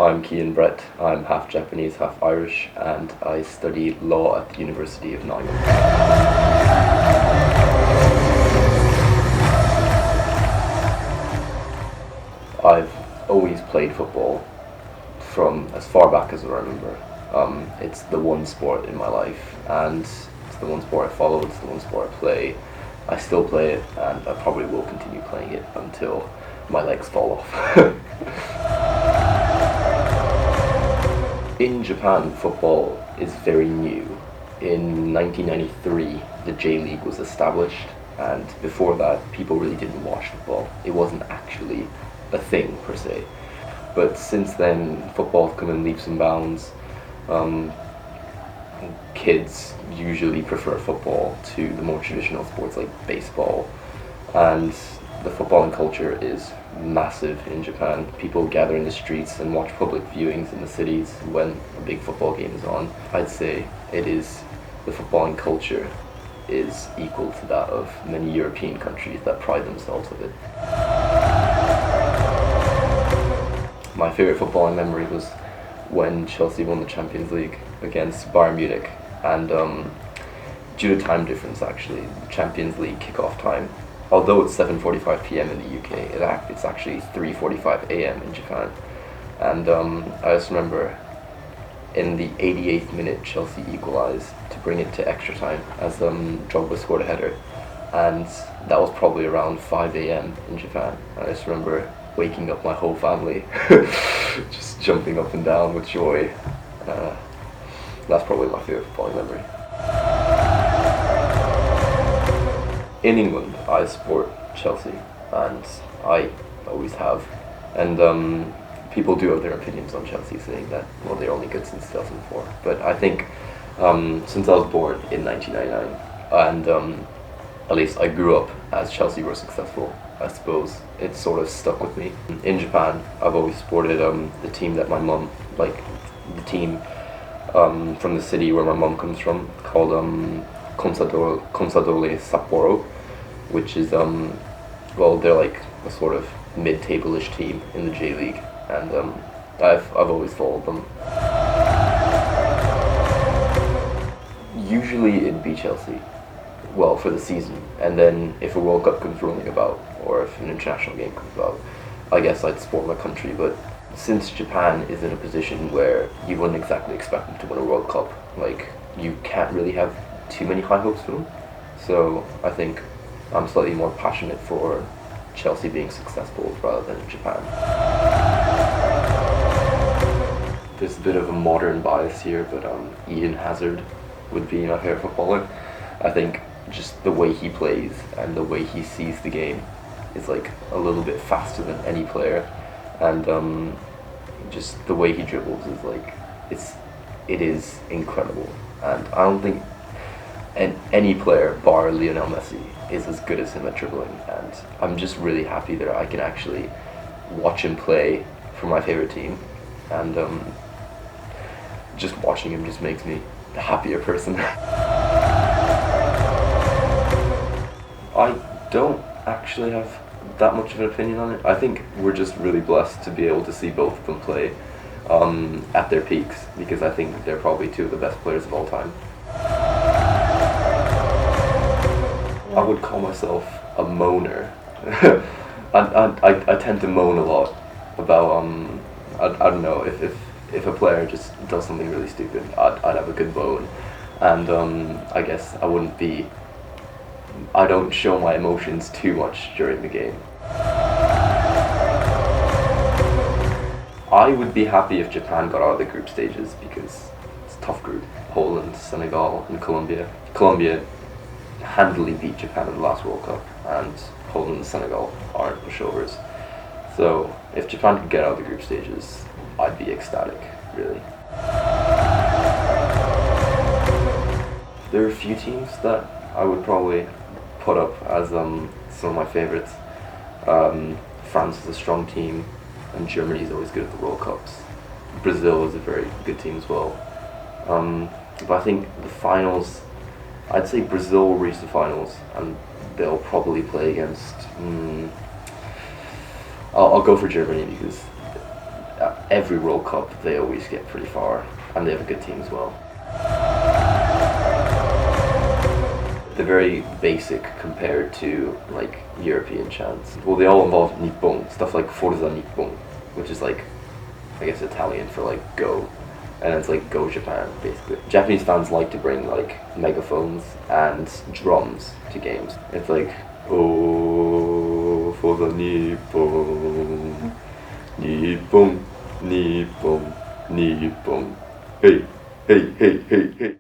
I'm Cian Brett. I'm half Japanese, half Irish, and I study law at the University of Nottingham. I've always played football from as far back as I remember. It's the one sport in my life, and it's the one sport I follow, it's the one sport I play. I still play it, and I probably will continue playing it until my legs fall off. In Japan, football is very new. In 1993, the J-League was established, and before that, people really didn't watch football. It wasn't actually a thing, per se. But since then, football's come in leaps and bounds. Kids usually prefer football to the more traditional sports like baseball, and the footballing culture is massive in Japan. People gather in the streets and watch public viewings in the cities when a big football game is on. I'd say the footballing culture is equal to that of many European countries that pride themselves with it. My favourite footballing memory was when Chelsea won the Champions League against Bayern Munich, and due to time difference, actually, the Champions League kickoff time, although it's 7:45 p.m. in the UK, it's actually 3:45 a.m. in Japan. And I just remember in the 88th minute, Chelsea equalised to bring it to extra time as Drogba scored a header, and that was probably around 5 a.m. in Japan. I just remember waking up my whole family, just jumping up and down with joy. That's probably my favourite footballing memory. In England, I support Chelsea, and I always have. And people do have their opinions on Chelsea, saying that, well, they're only good since 2004. But I think since I was born in 1999, and at least I grew up as Chelsea were successful, I suppose it sort of stuck with me. In Japan, I've always supported the team that my mum, like the team from the city where my mum comes from, called Consadole Sapporo, which is well, they're like a sort of mid-table-ish team in the J-League, and I've always followed them. Usually it'd be Chelsea, well, for the season, and then if a World Cup comes rolling about, or if an international game comes about, I guess I'd support my country. But since Japan is in a position where you wouldn't exactly expect them to win a World Cup, like, you can't really have too many high hopes for them, so I think I'm slightly more passionate for Chelsea being successful rather than Japan. There's a bit of a modern bias here, but Eden Hazard would be my favourite footballer. I think just the way he plays and the way he sees the game is like a little bit faster than any player, and just the way he dribbles is like, it is incredible, and I don't think any player bar Lionel Messi is as good as him at dribbling, and I'm just really happy that I can actually watch him play for my favourite team, and just watching him just makes me a happier person. I don't actually have that much of an opinion on it. I think we're just really blessed to be able to see both of them play at their peaks, because I think they're probably two of the best players of all time. I would call myself a moaner. I tend to moan a lot about I don't know, if a player just does something really stupid, I'd have a good moan, and I guess I don't show my emotions too much during the game. I would be happy if Japan got out of the group stages, because it's a tough group. Poland, Senegal, and Colombia. Colombia handily beat Japan in the last World Cup, and Poland and Senegal aren't pushovers. So if Japan could get out of the group stages, I'd be ecstatic, really. There are a few teams that I would probably put up as some of my favourites. France is a strong team, and Germany is always good at the World Cups. Brazil is a very good team as well. But I think the finals, I'd say Brazil will reach the finals, and they'll probably play against... I'll go for Germany, because every World Cup they always get pretty far, and they have a good team as well. They're very basic compared to like European chants. Well, they all involve Nippon, stuff like Forza Nippon, which is like, I guess, Italian for like go, and it's like Go Japan basically. Japanese fans like to bring like megaphones and drums to games. It's like, oh, Forza Nippon, Nippon, Nippon, Nippon, hey, hey, hey, hey, hey.